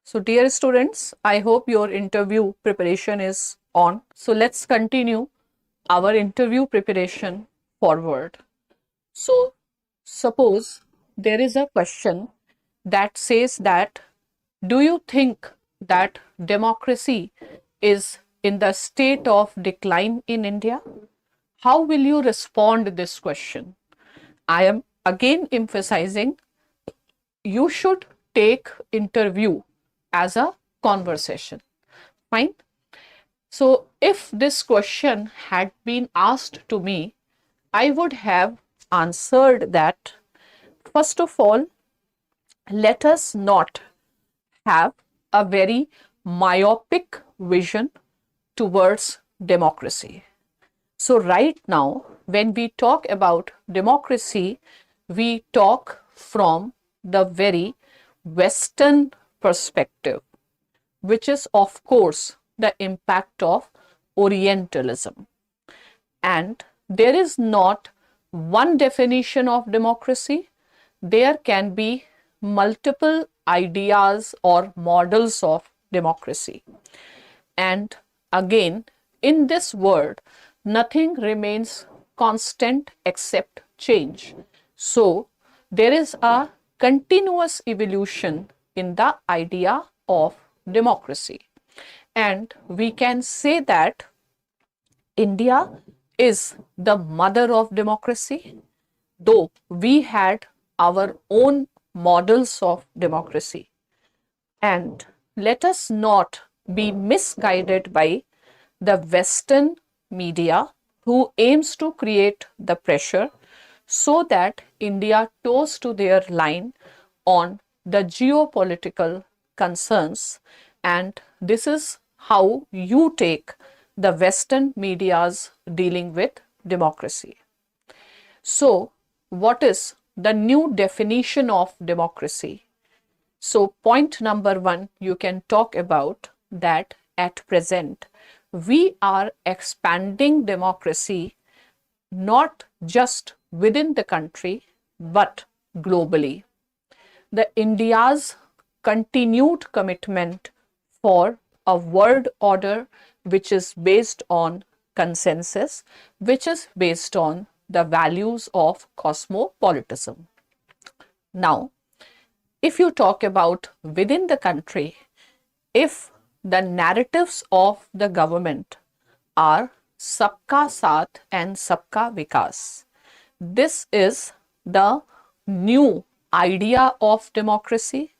So dear students, I hope your interview preparation is on. So let's continue our interview preparation forward. So suppose there is a question that says that, do you think that democracy is in the state of decline in India? How will you respond to this question? I am again emphasizing you should take interview as a conversation. Fine. So if this question had been asked to me, I would have answered that, first of all, let us not have a very myopic vision towards democracy. So right now, when we talk about democracy, we talk from the very Western perspective, which is of course the impact of Orientalism. And there is not one definition of democracy. There can be multiple ideas or models of democracy. And again, in this world, nothing remains constant except change. So, there is a continuous evolution in the idea of democracy. And we can say that India is the mother of democracy, though we had our own models of democracy. And let us not be misguided by the Western media who aims to create the pressure so that India toes to their line on the geopolitical concerns. And this is how you take the Western media's dealing with democracy. So, what is the new definition of democracy? So, point number one, you can talk about that at present, we are expanding democracy not just within the country, but globally. The India's continued commitment for a world order which is based on consensus, which is based on the values of cosmopolitanism. Now, if you talk about within the country, if the narratives of the government are Sabka Saath and Sabka Vikas, this is the new idea of democracy,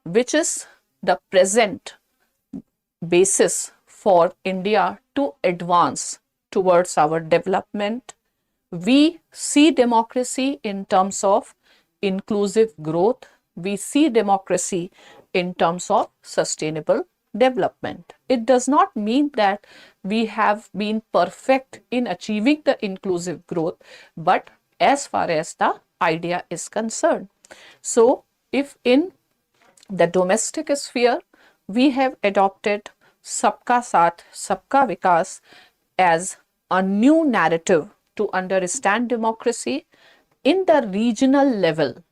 which is the present basis for India to advance towards our development. We see democracy in terms of inclusive growth. We see democracy in terms of sustainable development. It does not mean that we have been perfect in achieving the inclusive growth, but as far as the idea is concerned. So, if in the domestic sphere, we have adopted Sabka Saath, Sabka Vikas as a new narrative to understand democracy, in the regional level,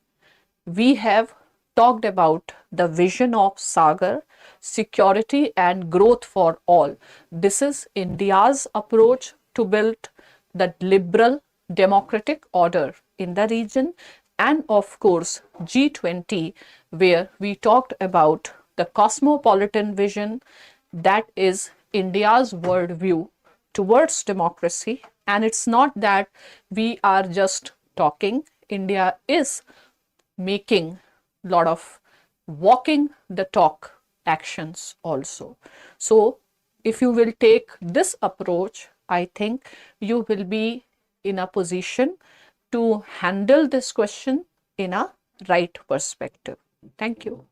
we have talked about the vision of Sagar, security and growth for all. This is India's approach to build the liberal democratic order in the region, and of course G20, where we talked about the cosmopolitan vision, that is India's worldview towards democracy. And it's not that we are just talking, India is making a lot of walking the talk actions also. So if you will take this approach, I think you will be in a position to handle this question in a right perspective. Thank you.